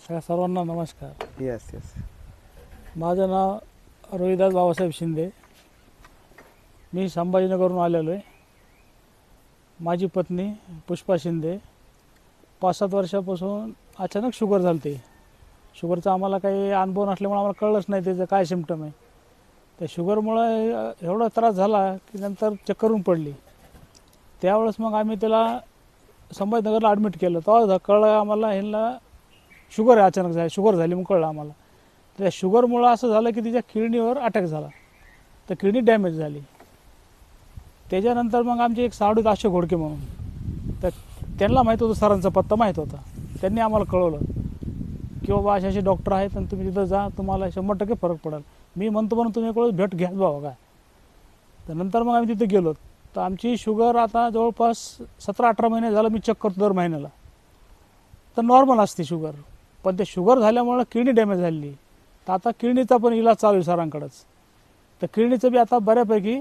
त्या सर्वांना नमस्कार. Yes yes. माझं नाव रोहिदास बाबासाहेब शिंदे. मी संभाजीनगरहून आलेलो आहे. माझी पत्नी पुष्पा शिंदे. 5-7 वर्षापासून अचानक शुगर झाली होती. शुगरचा आम्हाला काही अनुभव नसल्यामुळे आम्हाला कळलंच नाही त्याचं काय सिम्पटम आहे. त्या शुगरमुळं एवढा त्रास झाला की नंतर चक्कर येऊन पडली. त्यावेळेस मग आम्ही त्याला संभाजीनगरला ॲडमिट केलं. तेव्हा कळलं आम्हाला ह्यांना शुगर आहे. अचानक शुगर झाली मग कळलं आम्हाला. त्या शुगरमुळं असं झालं की तिच्या किडनीवर अटॅक झाला, तर किडनी डॅमेज झाली. त्याच्यानंतर मग आमचे एक सावडीत अशोक घोडके म्हणून, तर त्यांना माहीत होतं, सरांचा पत्ता माहीत होता. त्यांनी आम्हाला कळवलं की बाबा असे असे डॉक्टर आहेत आणि तुम्ही तिथं जा, तुम्हाला 100% फरक पडेल. मी म्हणतो म्हणून तुम्ही एक भेट घ्या बाबा काय. तर नंतर मग आम्ही तिथे गेलो. तर आमची शुगर आता जवळपास 17-18 महिने झालं मी चेक करतो दर महिन्याला, तर नॉर्मल असते शुगर. पण ते शुगर झाल्यामुळं किडनी डॅमेज झालेली. तर आता किडनीचा पण इलाज चालू आहे सरांकडंच. तर किडनीचं बी आता बऱ्यापैकी,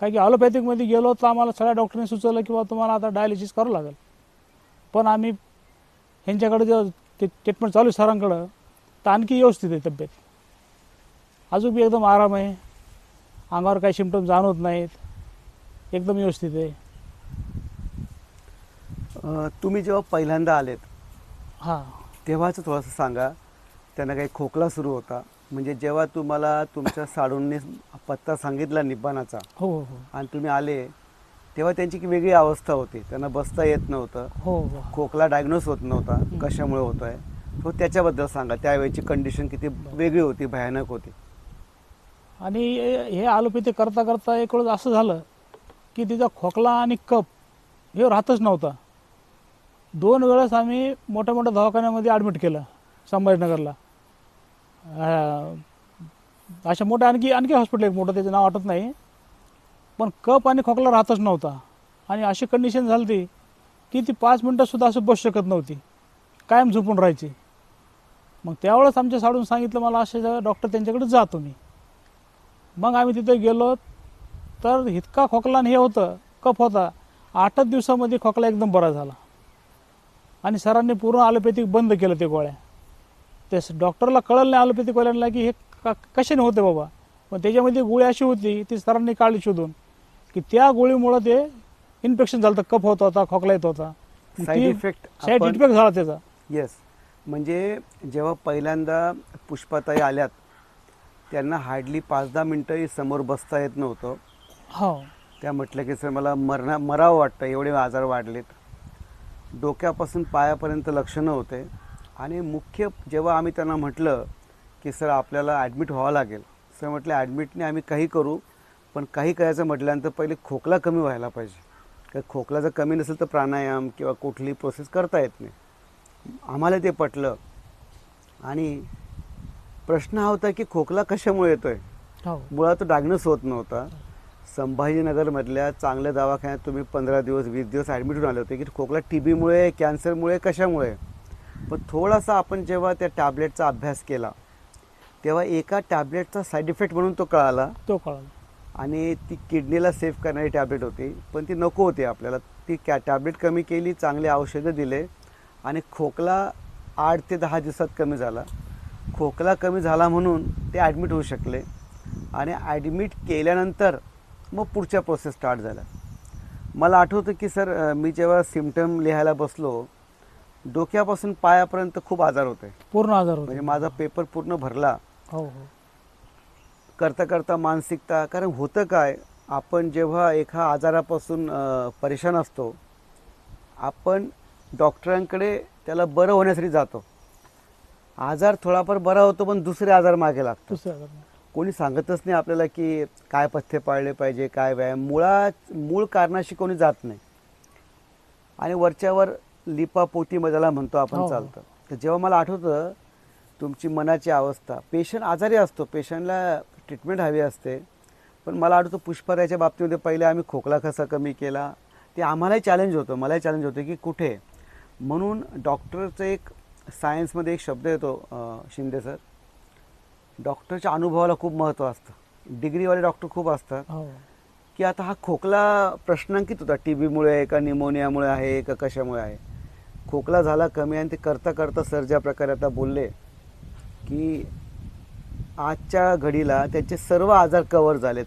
काय की ॲलोपॅथिकमध्ये गेलो तर आम्हाला सगळ्या डॉक्टरांनी सुचवलं की बाबा तुम्हाला आता डायलिसिस करावं लागेल. पण आम्ही ह्यांच्याकडे जेव्हा ते ट्रीटमेंट चालू आहे सरांकडं, तर आणखी व्यवस्थित आहे तब्येत. अजून बी एकदम आराम आहे. अंगावर काही सिम्पटम जाणवत नाहीत. एकदम व्यवस्थित आहे. तुम्ही जेव्हा पहिल्यांदा आलेत हां. तेव्हाच थोडंसं सांगा. त्यांना काही खोकला सुरू होता, म्हणजे जेव्हा तुम्हाला तुमच्या साडूंनी पत्ता सांगितला निब्बाणाचा हो हो आणि तुम्ही आले तेव्हा त्यांची की वेगळी अवस्था होती. त्यांना बसता येत नव्हतं, हो हो खोकला डायग्नोस होत नव्हता. कशामुळे होत आहे तो त्याच्याबद्दल सांगा. त्यावेळेची कंडिशन किती वेगळी होती, भयानक होती. आणि हे ॲलोपॅथी करता करता एक वेळेस असं झालं की तिचा खोकला आणि कफ हे राहतच नव्हता. 2 वेळेस आम्ही मोठ्या मोठ्या दवाखान्यामध्ये ॲडमिट केलं संभाजीनगरला. अशा मोठ्या आणखी हॉस्पिटल एक मोठं, त्याचं नाव आठवत नाही. पण कफ आणि खोकला राहतच नव्हता. आणि अशी कंडिशन झाली होती की ती 5 मिनटंसुद्धा असं बसू शकत नव्हती, कायम झोपून राहायची. मग त्यावेळेस आमच्या साडून सांगितलं मला असे डॉक्टर त्यांच्याकडे जा तुम्ही. मग आम्ही तिथे गेलो. तर इतका खोकला हे होतं, कफ होता. 8च दिवसामध्ये खोकला एकदम बरा झाला. आणि सरांनी पूर्ण ॲलोपॅथिक बंद केलं ते गोळ्या. ते डॉक्टरला कळलं नाही ॲलोपॅथिकवाल्यांना की हे कशाने होते बाबा. पण त्याच्यामध्ये गोळी अशी होती, ती सरांनी काढली शोधून, की त्या गोळीमुळं ते इन्फेक्शन झालं होतं, कफ होत होता, खोकला येत होता. साईड इफेक्ट झाला त्याचा. येस. म्हणजे जेव्हा पहिल्यांदा पुष्पाताई आल्यात त्यांना हार्डली 5-10 मिनटंही समोर बसता येत नव्हतं. हो. त्या म्हटलं की सर मला मरावं वाटतं, एवढे आजार वाढलेत. डोक्यापासून पायापर्यंत लक्षणं होते. आणि मुख्य जेव्हा आम्ही त्यांना म्हटलं की सर आपल्याला ॲडमिट व्हावं लागेल, सर म्हटलं ॲडमिटने आम्ही काही करू, पण काही करायचं म्हटल्यानंतर पहिले खोकला कमी व्हायला पाहिजे. कारण खोकला जर कमी नसेल तर प्राणायाम किंवा कुठलीही प्रोसेस करता येत नाही. आम्हाला ते पटलं. आणि प्रश्न हा होता की खोकला कशामुळे येतो आहे. हो. मुळात तो डायग्नोस होत नव्हता. संभाजीनगरमधल्या चांगल्या दवाखान्यात तुम्ही 15 दिवस 20 दिवस ॲडमिट होऊन आले होते की खोकला TBमुळे, कॅन्सरमुळे, कशामुळे. पण थोडासा आपण जेव्हा त्या टॅबलेटचा अभ्यास केला तेव्हा एका टॅबलेटचा साईड इफेक्ट म्हणून तो कळाला. आणि ती किडनीला सेव्ह करणारी टॅबलेट होती, पण ती नको होती आपल्याला. ती टॅबलेट कमी केली, चांगले औषधं दिले आणि खोकला 8 ते 10 दिवसात कमी झाला. खोकला कमी झाला म्हणून ते ॲडमिट होऊ शकले. आणि ॲडमिट केल्यानंतर मग पुढच्या प्रोसेस स्टार्ट झाल्या. मला आठवतं की सर मी जेव्हा सिम्पटम लिहायला बसलो, डोक्यापासून पायापर्यंत खूप आजार होते, पूर्ण आजार होते. म्हणजे माझा पेपर पूर्ण भरला. हो हो. करता करता मानसिकता. कारण होतं काय, आपण जेव्हा एका आजारापासून परेशान असतो, आपण डॉक्टरांकडे त्याला बरं होण्यासाठी जातो. आजार थोडाफार बरा होतो पण दुसरे आजार मागे लागतो. कोणी सांगतच नाही आपल्याला की काय पथ्य पाळले पाहिजे, काय व्यायाम. मूळ कारणाशी कोणी जात नाही. आणि वरच्यावर लिपापोटी मजाला म्हणतो आपण चालतं. तर जेव्हा मला आठवतं तुमची मनाची अवस्था, पेशंट आजारी असतो, पेशंटला ट्रीटमेंट हवी असते. पण मला आठवतं पुष्पाताईच्या बाबतीमध्ये पहिले आम्ही खोकला कसा कमी केला ते आम्हालाही चॅलेंज होतं, मलाही चॅलेंज होतं की कुठे. म्हणून डॉक्टरचं एक सायन्समध्ये एक शब्द येतो शिंदे सर, डॉक्टरच्या अनुभवाला खूप महत्त्व असतं. डिग्रीवाले डॉक्टर खूप असतात की आता हा खोकला प्रश्नांकित होता, TBमुळे आहे का, निमोनियामुळे आहे का, कशामुळे आहे. खोकला झाला कमी आणि ते करता करता सर ज्या प्रकारे आता बोलले की आजच्या घडीला त्यांचे सर्व आजार कव्हर झाले.